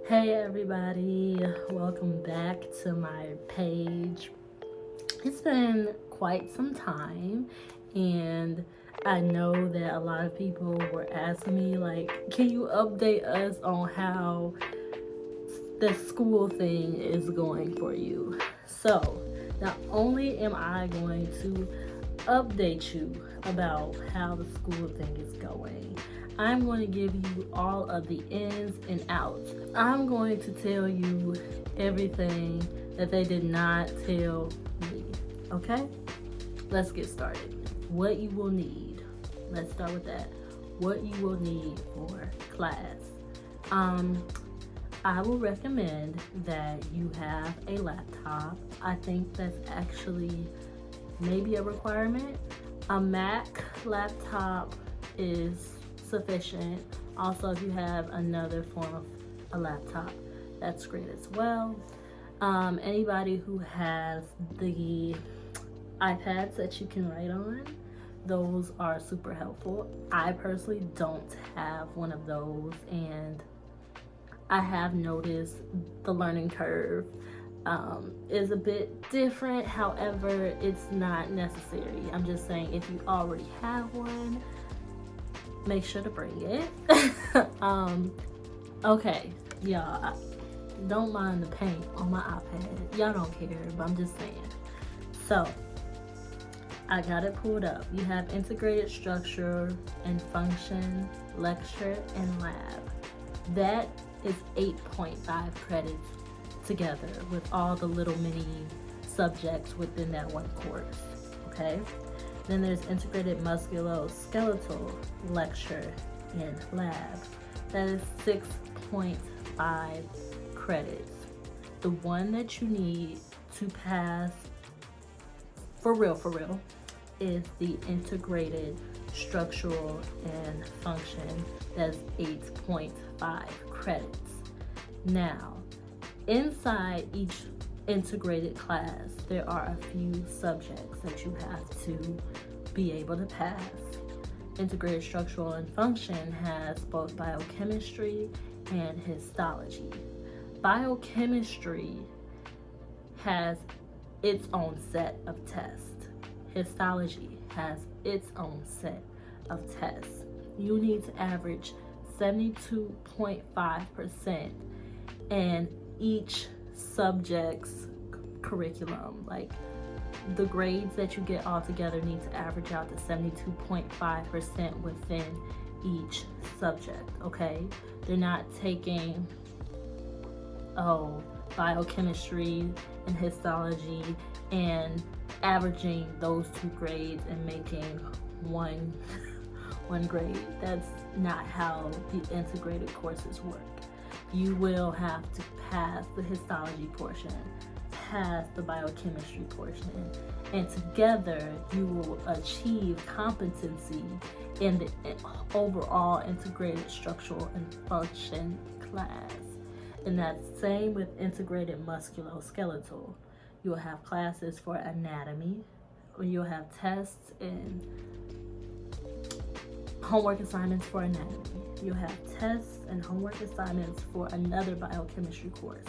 Hey everybody, welcome back to my page. It's been quite some time, and I know that a lot of people were asking me, like, can you update us on how the school thing is going for you? So, not only am I going to update you about how the school thing is going, I'm going to give you all of the ins and outs. I'm going to tell you everything that they did not tell me. Okay? Let's get started. What you will need. Let's start with that. What you will need for class. I will recommend that you have a laptop. I think that's actually maybe a requirement. A Mac laptop is sufficient. Also, if you have another form of a laptop, that's great as well. Anybody who has the iPads that you can write on, those are super helpful. I personally don't have one of those, and I have noticed the learning curve is a bit different. However, it's not necessary. I'm just saying, if you already have one, make sure to bring it. Okay, y'all, don't mind the paint on my iPad. Y'all don't care, but I'm just saying. So, I got it pulled up. You have integrated structure and function, lecture, and lab. That is 8.5 credits together with all the little mini subjects within that one course, okay? Then there's integrated musculoskeletal, lecture, and lab. That is 6.5 credits. The one that you need to pass for real, is the integrated structural and function. That's 8.5 credits. Now, inside each integrated class, there are a few subjects that you have to be able to pass. Integrated structural and function has both biochemistry and histology. Biochemistry has its own set of tests. Histology has its own set of tests. You need to average 72.5% in each subject's curriculum. Like, the grades that you get all together need to average out to 72.5% within each subject, okay? They're not taking, biochemistry and histology and averaging those two grades and making one grade. That's not how the integrated courses work. You will have to pass the histology portion, pass the biochemistry portion, and together you will achieve competency in the overall integrated structural and function class. And that's same with integrated musculoskeletal. You'll have classes for anatomy, or you'll have tests and homework assignments for anatomy. You'll have tests and homework assignments for another biochemistry course.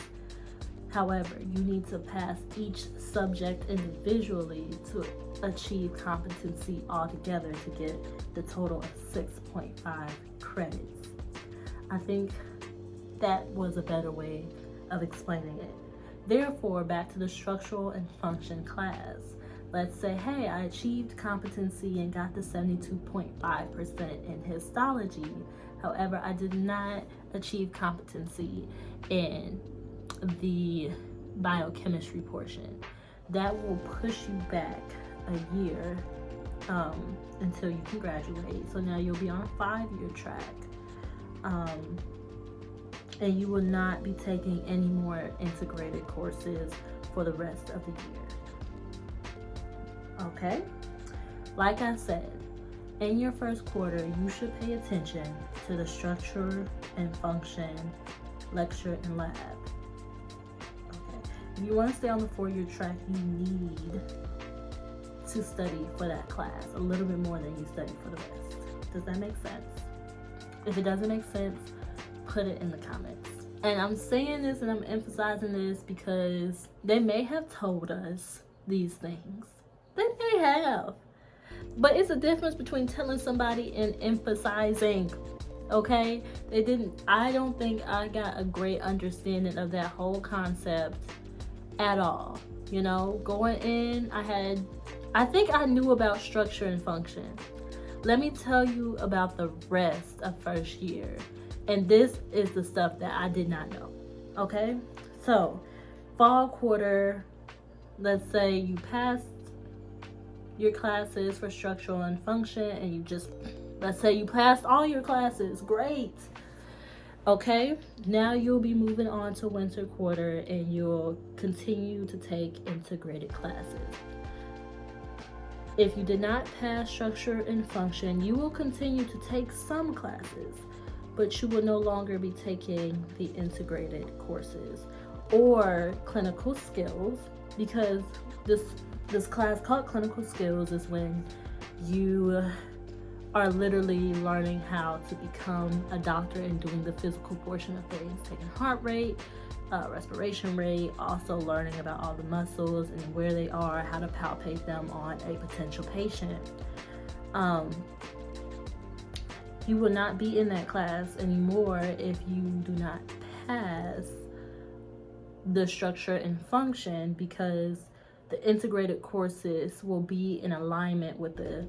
However, you need to pass each subject individually to achieve competency altogether to get the total of 6.5 credits. I think that was a better way of explaining it. Therefore, back to the structural and function class. Let's say, hey, I achieved competency and got the 72.5% in histology. However, I did not achieve competency in the biochemistry portion. That will push you back a year until you can graduate. So now you'll be on a 5-year track. And you will not be taking any more integrated courses for the rest of the year. Okay? Like I said, in your first quarter, you should pay attention to the structure and function, lecture, and lab. Okay? If you want to stay on the 4-year track, you need to study for that class a little bit more than you study for the rest. Does that make sense? If it doesn't make sense, put it in the comments. And I'm saying this and I'm emphasizing this because they may have told us these things. They may have. But it's a difference between telling somebody and emphasizing. Okay? I don't think I got a great understanding of that whole concept at all. You know, going in, I think I knew about structure and function. Let me tell you about the rest of first year. And this is the stuff that I did not know. Okay? So, fall quarter, let's say you passed your classes for structural and function, and let's say you passed all your classes. Great. Okay? Now you'll be moving on to winter quarter, and you'll continue to take integrated classes. If you did not pass structure and function, you will continue to take some classes, but you will no longer be taking the integrated courses or clinical skills, because this class called clinical skills is when you are literally learning how to become a doctor and doing the physical portion of things, taking heart rate, respiration rate, also learning about all the muscles and where they are, how to palpate them on a potential patient. You will not be in that class anymore if you do not pass the structure and function, because the integrated courses will be in alignment with the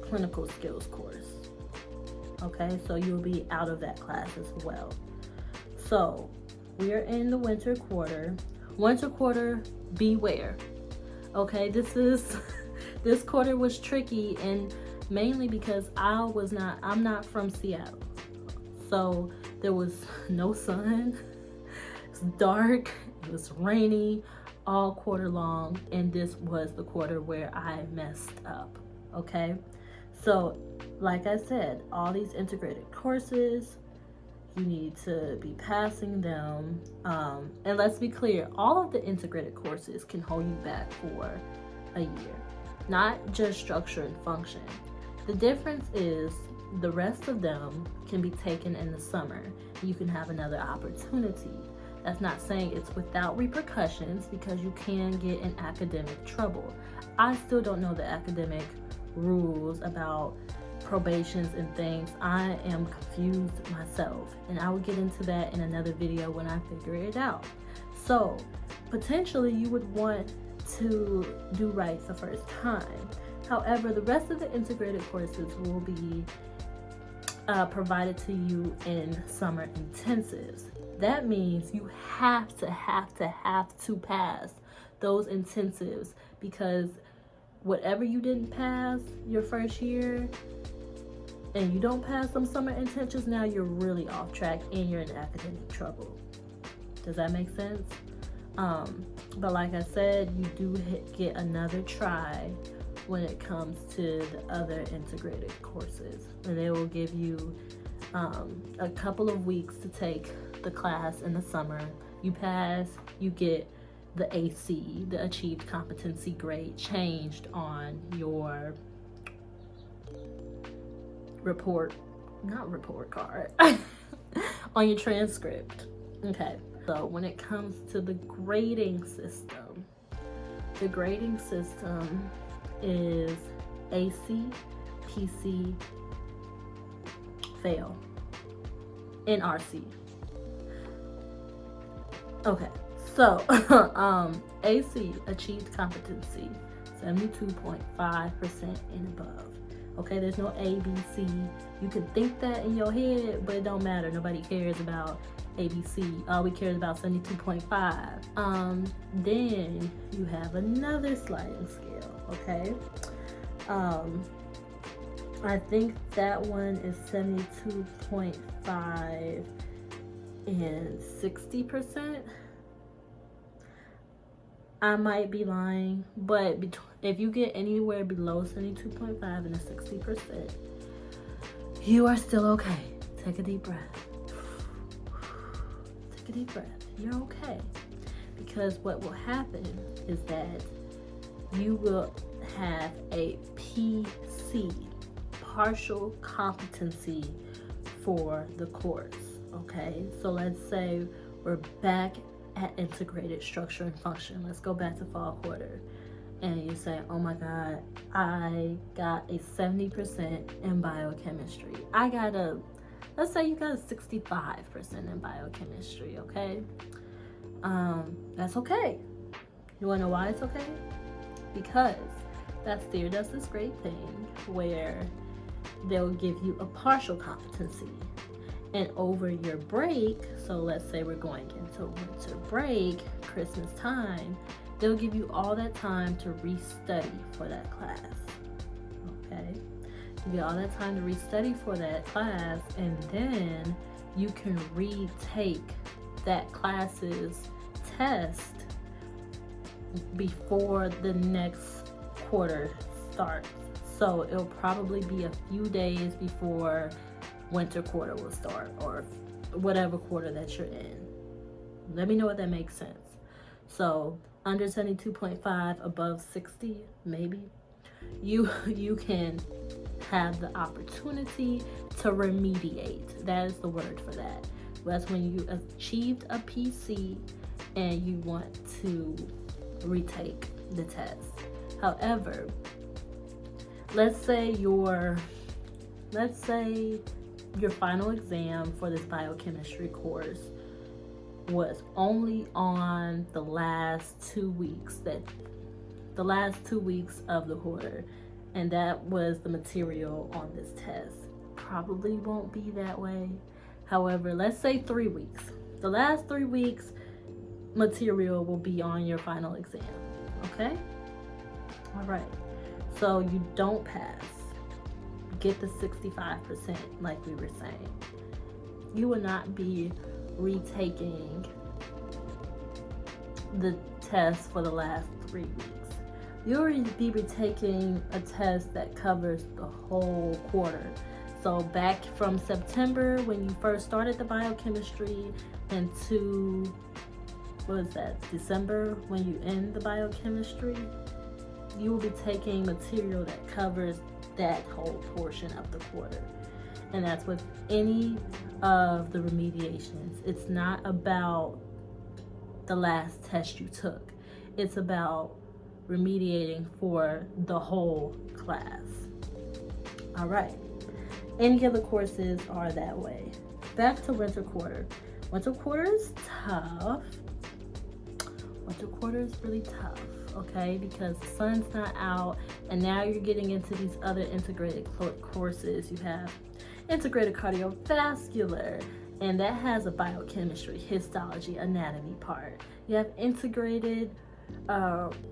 clinical skills course. Okay, so you'll be out of that class as well. So we are in the winter quarter. Winter quarter, beware. Okay, this quarter was tricky, and mainly because I'm not from Seattle. So there was no sun. It's dark. It was rainy all quarter long, and this was the quarter where I messed up. Okay, so like I said, all these integrated courses, you need to be passing them. And let's be clear, all of the integrated courses can hold you back for a year, not just structure and function. The difference is the rest of them can be taken in the summer. You can have another opportunity. That's not saying it's without repercussions, because you can get in academic trouble. I still don't know the academic rules about probations and things. I am confused myself, and I will get into that in another video when I figure it out. So potentially you would want to do right the first time. However, the rest of the integrated courses will be provided to you in summer intensives. That means you have to pass those intensives, because whatever you didn't pass your first year and you don't pass some summer intensives, now you're really off track and you're in academic trouble. Does that make sense? But like I said, you do get another try when it comes to the other integrated courses, and they will give you a couple of weeks to take the class in the summer. You pass, you get the AC, the Achieved Competency grade, changed on your not report card, on your transcript. Okay, so when it comes to the grading system is AC, PC, fail, NRC. Okay, so AC, Achieved Competency, 72.5% and above. Okay, there's no A, B, C. You can think that in your head, but it don't matter. Nobody cares about ABC. All we care about 72.5. Then you have another sliding scale, okay? I think that one is 72.5 and 60%. I might be lying, but if you get anywhere below 72.5 and a 60%, you are still okay. Take a deep breath. Take a deep breath. You're okay. Because what will happen is that you will have a PC, partial competency, for the course. Okay, so let's say we're back at integrated structure and function. Let's go back to fall quarter. And you say, oh my God, I got a 70% in biochemistry. Let's say you got a 65% in biochemistry, okay? That's okay. You wanna know why it's okay? Because Bastyr does this great thing where they'll give you a partial competency. And over your break, so let's say we're going into winter break, Christmas time, they'll give you all that time to restudy for that class. Okay? Give you all that time to restudy for that class, and then you can retake that class's test before the next quarter starts. So it'll probably be a few days before winter quarter will start, or whatever quarter that you're in. Let me know if that makes sense. So under 72.5, above 60, maybe you can have the opportunity to remediate. That is the word for that. That's when you achieved a PC and you want to retake the test. However, let's say your final exam for this biochemistry course was only on the last 2 weeks of the quarter, and that was the material on this test. Probably won't be that way. However, let's say 3 weeks. The last 3 weeks material will be on your final exam. Okay? All right. So you don't pass. Get the 65% like we were saying. You will not be retaking the test for the last 3 weeks. You'll be retaking a test that covers the whole quarter. So back from September when you first started the biochemistry into, what is that, December when you end the biochemistry, you will be taking material that covers that whole portion of the quarter. And that's with any of the remediations. It's not about the last test you took. It's about remediating for the whole class. All right. Any of the courses are that way. Back to winter quarter. Winter quarter is tough. Winter quarter is really tough, okay? Because the sun's not out, and now you're getting into these other integrated courses. You have integrated cardiovascular, and that has a biochemistry, histology, anatomy part. You have integrated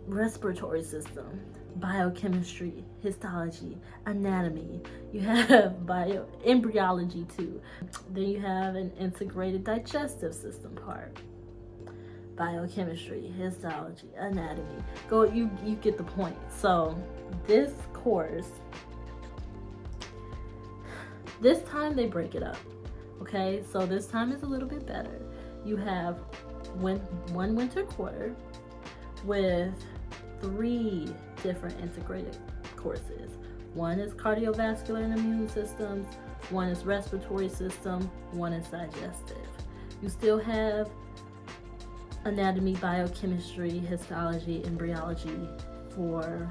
respiratory system, biochemistry, histology, anatomy. You have embryology too. Then you have an integrated digestive system part, biochemistry, histology, anatomy. You get the point. So this course, this time they break it up. Okay, so this time is a little bit better. You have one winter quarter with 3 different integrated courses. One is cardiovascular and immune systems, one is respiratory system, one is digestive. You still have anatomy, biochemistry, histology, embryology for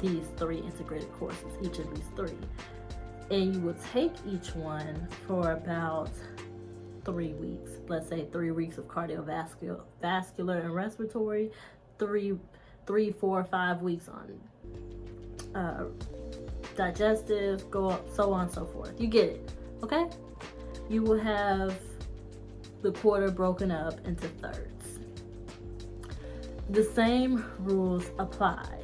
these 3 integrated courses, each of these 3. And you will take each one for about 3 weeks. Let's say 3 weeks of cardiovascular, vascular, and respiratory, 3, 4, 5 weeks on digestive, so on and so forth. You get it, okay? You will have the quarter broken up into thirds. The same rules apply.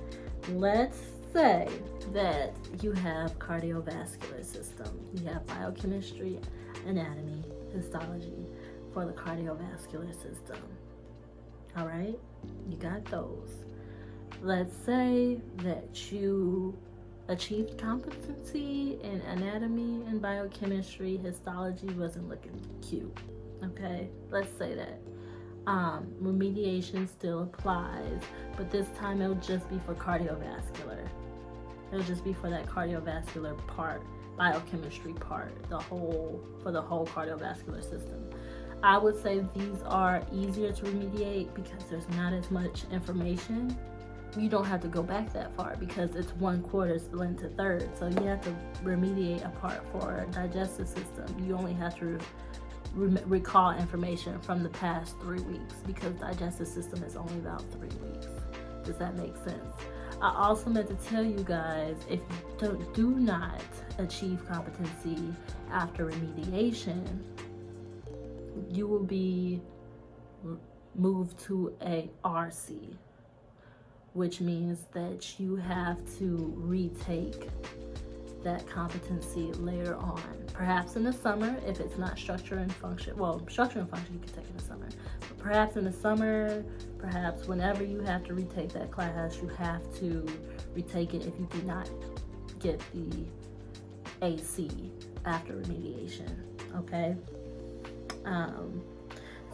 Let's say that you have cardiovascular system. You have biochemistry, anatomy, histology for the cardiovascular system. All right, you got those. Let's say that you achieved competency in anatomy and biochemistry. Histology wasn't looking cute. Okay, let's say that. Remediation still applies, but this time it'll just be for cardiovascular. It'll just be for that cardiovascular part biochemistry part, for the whole cardiovascular system. I would say these are easier to remediate because there's not as much information. You don't have to go back that far because it's 1/4 split into thirds. So you have to remediate a part for digestive system. You only have to recall information from the past 3 weeks because digestive system is only about 3 weeks. Does that make sense? I also meant to tell you guys, if you do not achieve competency after remediation, you will be moved to a RC, which means that you have to retake that competency later on, perhaps in the summer if it's not structure and function. Well, structure and function you can take in the summer, but perhaps in the summer, perhaps whenever you have to retake that class, you have to retake it if you do not get the AC after remediation. Okay.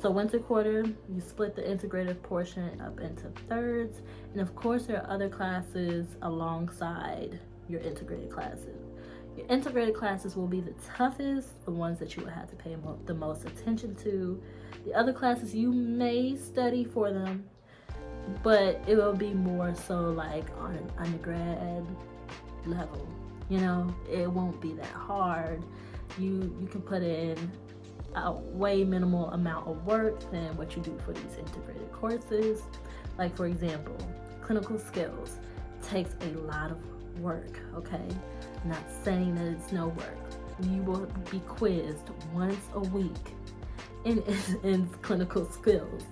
So winter quarter, you split the integrated portion up into thirds, and of course there are other classes alongside your integrated classes. Your integrated classes will be the toughest, the ones that you will have to pay the most attention to. The other classes, you may study for them, but it will be more so like on an undergrad level. You know, it won't be that hard. You can put in a way minimal amount of work than what you do for these integrated courses. Like for example, clinical skills takes a lot of work, okay? Not saying that it's no work. You will be quizzed once a week in clinical skills.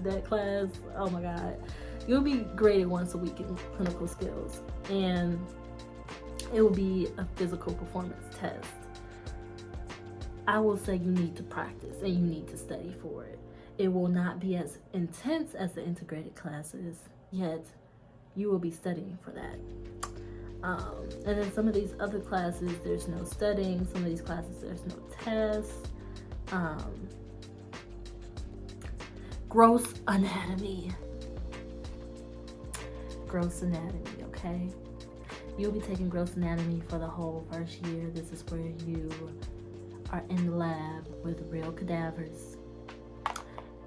That class, oh my God, you'll be graded once a week in clinical skills, and it will be a physical performance test. I will say you need to practice and you need to study for it. It will not be as intense as the integrated classes, yet you will be studying for that. And then some of these other classes, there's no studying. Some of these classes, there's no tests. Gross anatomy. Gross anatomy, okay? You'll be taking gross anatomy for the whole first year. This is where you are in the lab with real cadavers,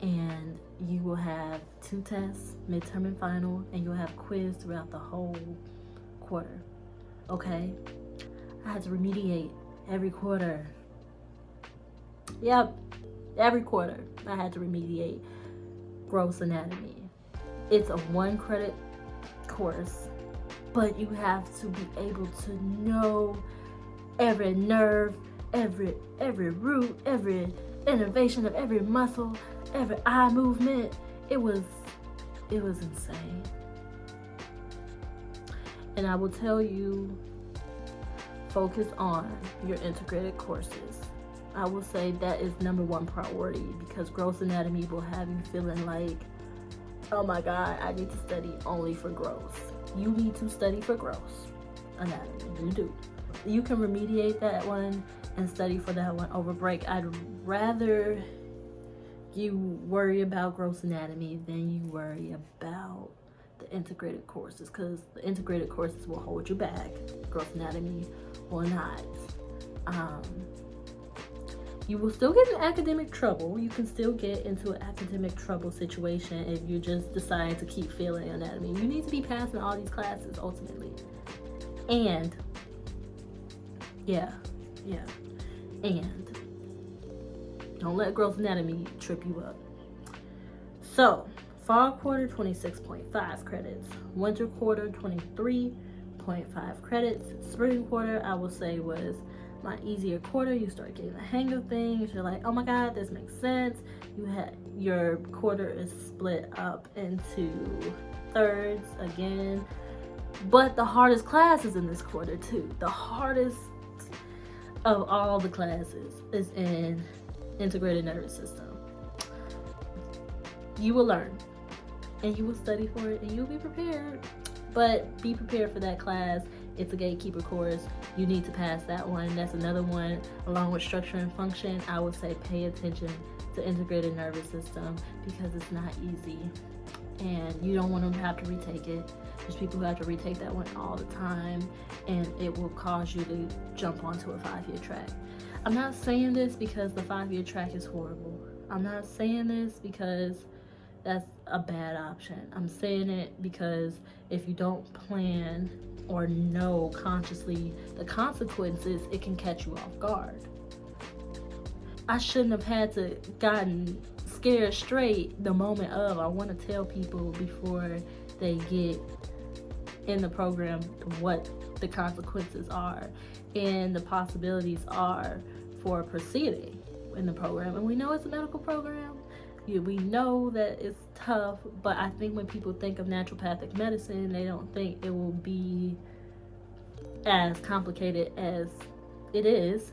and you will have 2 tests, midterm and final, and you'll have quiz throughout the whole quarter. Okay, I had to remediate every quarter. Yep, every quarter I had to remediate gross anatomy. It's a 1 credit course, but you have to be able to know every nerve, every root, every innervation of every muscle, every eye movement. It was insane. And I will tell you, focus on your integrated courses. I will say that is #1 priority, because gross anatomy will have you feeling like, oh my God, I need to study only for gross. You need to study for gross anatomy. You do. You can remediate that one and study for that one over break. I'd rather you worry about gross anatomy than you worry about the integrated courses, because the integrated courses will hold you back. Gross anatomy will not. You will still get in academic trouble. You can still get into an academic trouble situation if you just decide to keep failing anatomy. You need to be passing all these classes ultimately. And and don't let gross anatomy trip you up. So fall quarter, 26.5 credits. Winter quarter, 23.5 credits. Spring quarter, I will say, was my easier quarter. You start getting the hang of things. You're like, oh my God, this makes sense. Your quarter is split up into thirds again. But the hardest class is in this quarter too. The hardest of all the classes is in integrated nervous system. You will learn and you will study for it and you'll be prepared. But be prepared for that class. It's a gatekeeper course. You need to pass that one. That's another one. Along with structure and function, I would say pay attention to integrated nervous system, because it's not easy and you don't want to have to retake it. There's people who have to retake that one all the time, and it will cause you to jump onto a 5-year track. I'm not saying this because the 5-year track is horrible. I'm not saying this because that's a bad option. I'm saying it because if you don't plan or know consciously the consequences, it can catch you off guard. I shouldn't have had to gotten scared straight the moment of. I want to tell people before they get in the program what the consequences are and the possibilities are for proceeding in the program. And we know it's a medical program. We know that it's tough, but I think when people think of naturopathic medicine, they don't think it will be as complicated as it is.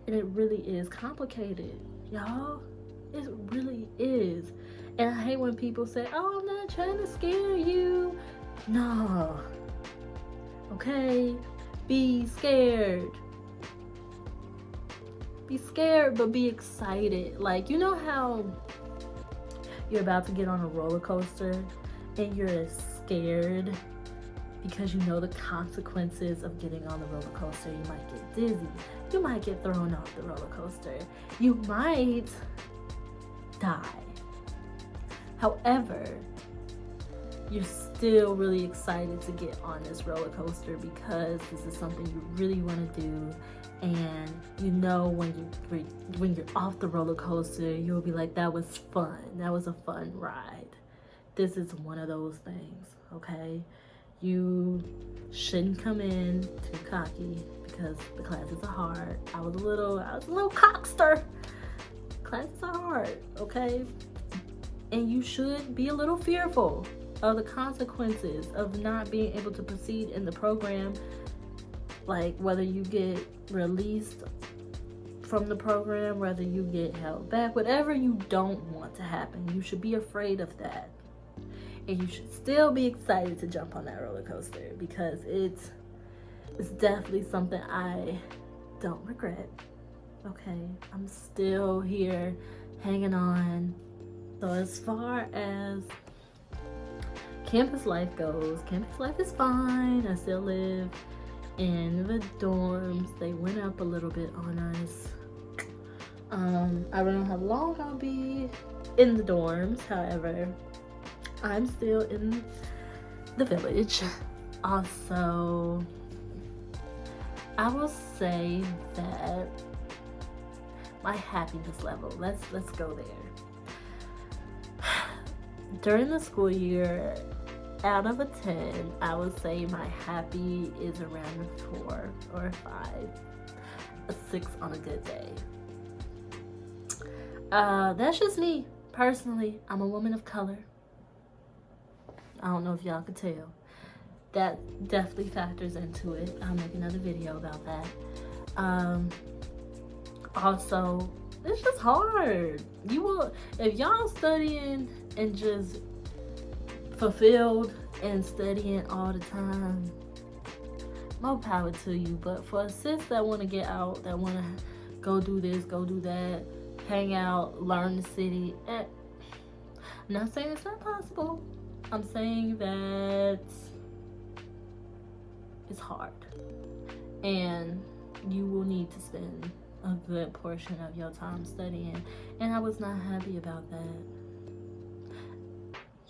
And it really is complicated, y'all. It really is. And I hate when people say, oh, I'm not trying to scare you. No. Okay? Be scared. Be scared, but be excited. Like, you know how you're about to get on a roller coaster and you're scared because you know the consequences of getting on the roller coaster. You might get dizzy. You might get thrown off the roller coaster. You might die. However, you're still really excited to get on this roller coaster because this is something you really want to do. And you know when you're off the roller coaster, you'll be like, that was fun. That was a fun ride. This is one of those things, okay? You shouldn't come in too cocky because the classes are hard. I was a little cockster. Classes are hard, okay? And you should be a little fearful of the consequences of not being able to proceed in the program, like whether you get released from the program, whether you get held back, whatever you don't want to happen. You should be afraid of that. And you should still be excited to jump on that roller coaster because it's definitely something I don't regret. Okay, I'm still here hanging on. So as far as campus life goes, campus life is fine. I still live in the dorms. They went up a little bit on us. I don't know how long I'll be in the dorms. However, I'm still in the village. Also, I will say that my happiness level, let's go there. During the school year, out of a 10, I would say my happy is around a 4 or a 5, a 6 on a good day. That's just me, personally. I'm a woman of color. I don't know if y'all could tell. That definitely factors into it. I'll make another video about that. Also, it's just hard. If y'all studying and just fulfilled and studying all the time, more power to you. But for a sis that want to get out, that want to go do this, go do that, hang out, learn the city, I'm not saying it's not possible. I'm saying that it's hard, and you will need to spend a good portion of your time studying, and I was not happy about that.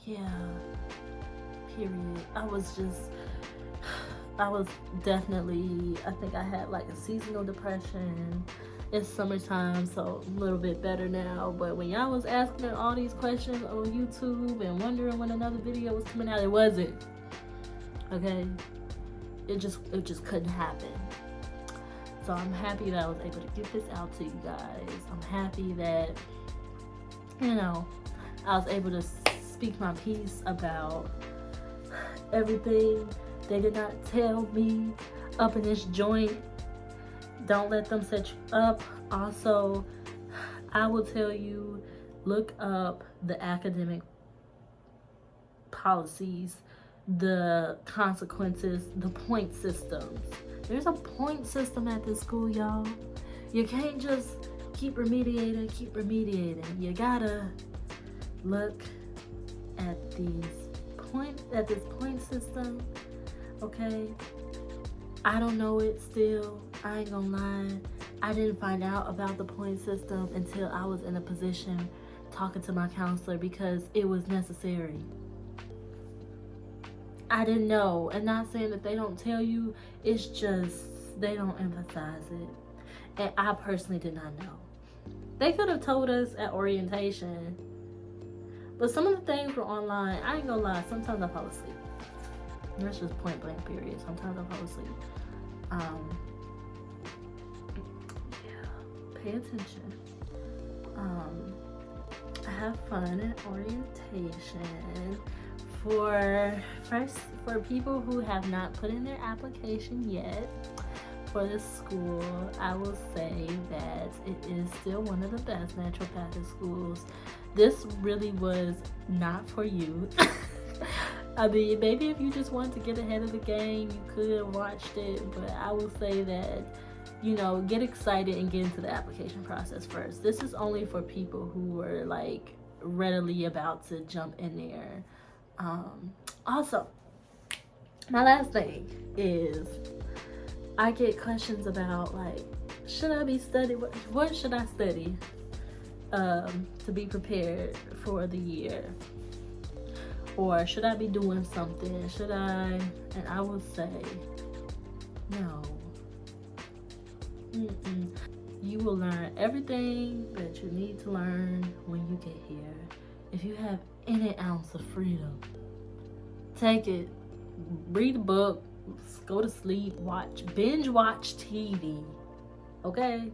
Yeah, period. I was definitely, I think I had like a seasonal depression. It's summertime, so a little bit better now. But when y'all was asking all these questions on YouTube and wondering when another video was coming out, it wasn't. Okay? It just couldn't happen. So I'm happy that I was able to get this out to you guys. I'm happy that, I was able to speak my piece about everything they did not tell me up in this joint. Don't let them set you up. Also, I will tell you, look up the academic policies, the consequences, the point systems. There's a point system at this school, y'all. You can't just keep remediating. You gotta look at these this point system, okay, I don't know it still. I ain't gonna lie. I didn't find out about the point system until I was in a position talking to my counselor because it was necessary. I didn't know. And not saying that they don't tell you, it's just they don't emphasize it. And I personally did not know. They could have told us at orientation, but some of the things were online. I ain't gonna lie, sometimes I fall asleep. That's just point blank period. Sometimes I fall asleep. Yeah, pay attention. Have fun at orientation. For people who have not put in their application yet for this school, I will say that it is still one of the best naturopathic schools. This really was not for you. I mean, maybe if you just wanted to get ahead of the game, you could have watched it, but I will say that, you know, get excited and get into the application process first. This is only for people who were like readily about to jump in there. Also, my last thing is I get questions about like, should I be studying? What should I study to be prepared for the year? Or should I be doing something? Should I? And I will say, no. You will learn everything that you need to learn when you get here. If you have any ounce of freedom, take it. Read a book, go to sleep, binge watch TV. Okay?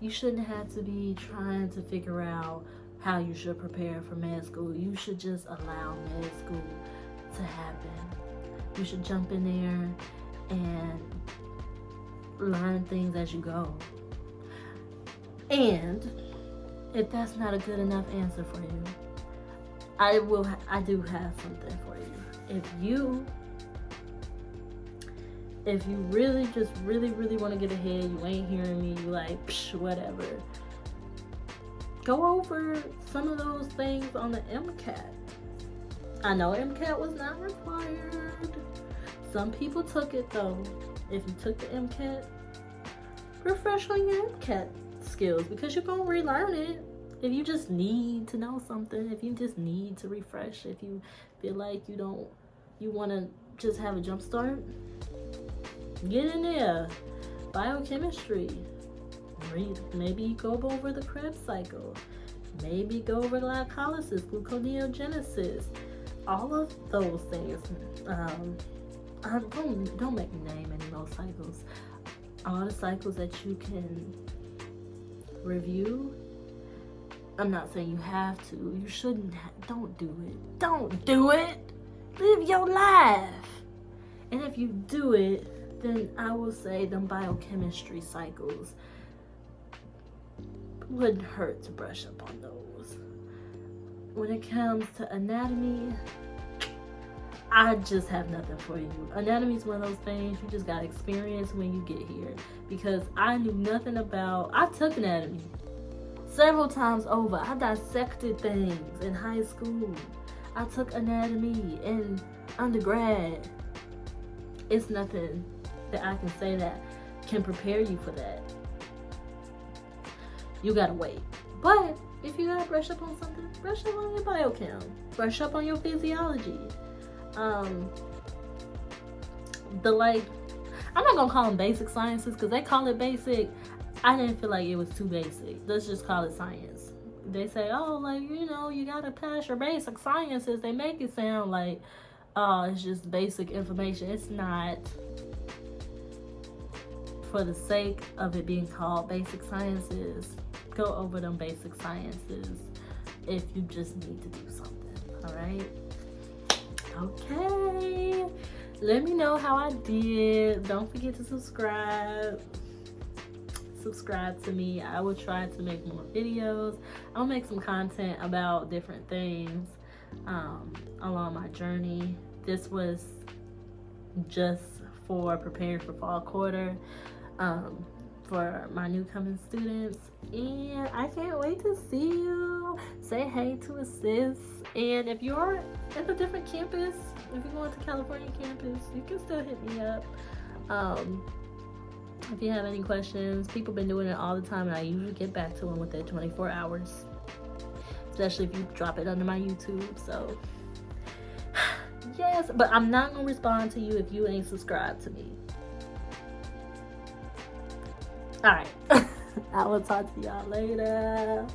You shouldn't have to be trying to figure out how you should prepare for med school. You should just allow med school to happen. You should jump in there and learn things as you go. And if that's not a good enough answer for you, I do have something for you. If you really want to get ahead, you ain't hearing me, you like, whatever. Go over some of those things on the MCAT. I know MCAT was not required. Some people took it though. If you took the MCAT, refresh on your MCAT skills because you're going to relearn it. If you just need to know something, if you just need to refresh, if you feel like you want to just have a jump start, get in there. Biochemistry. Maybe go over the Krebs cycle. Maybe go over glycolysis, gluconeogenesis. All of those things. Don't make me name any of those cycles. All the cycles that you can review. I'm not saying you have to. You shouldn't. Don't do it. Don't do it. Live your life. And if you do it, then I will say them biochemistry cycles wouldn't hurt to brush up on those. When it comes to anatomy, I just have nothing for you. Anatomy is one of those things you just got to experience when you get here. Because I knew nothing about. I took anatomy several times over. I dissected things in high school. I took anatomy in undergrad. It's nothing that I can say that can prepare you for that. You gotta wait. But if you gotta brush up on something, brush up on your biochem. Brush up on your physiology. I'm not gonna call them basic sciences because they call it basic. I didn't feel like it was too basic. Let's just call it science. They say, oh, like, you know, you gotta pass your basic sciences. They make it sound like, oh, it's just basic information. It's not. For the sake of it being called basic sciences, go over them basic sciences if you just need to do something. All right? Okay. Let me know how I did. Don't forget to subscribe. Subscribe to me. I will try to make more videos. I'll make some content about different things along my journey. This was just for preparing for fall quarter for my new coming students, and I can't wait to see you. say hey to a sis. And if you're at a different campus, if you're going to California campus, you can still hit me up. If you have any questions, people been doing it all the time, and I usually get back to them within 24 hours, especially if you drop it under my YouTube. So yes, but I'm not gonna respond to you if you ain't subscribed to me. All right. I will talk to y'all later.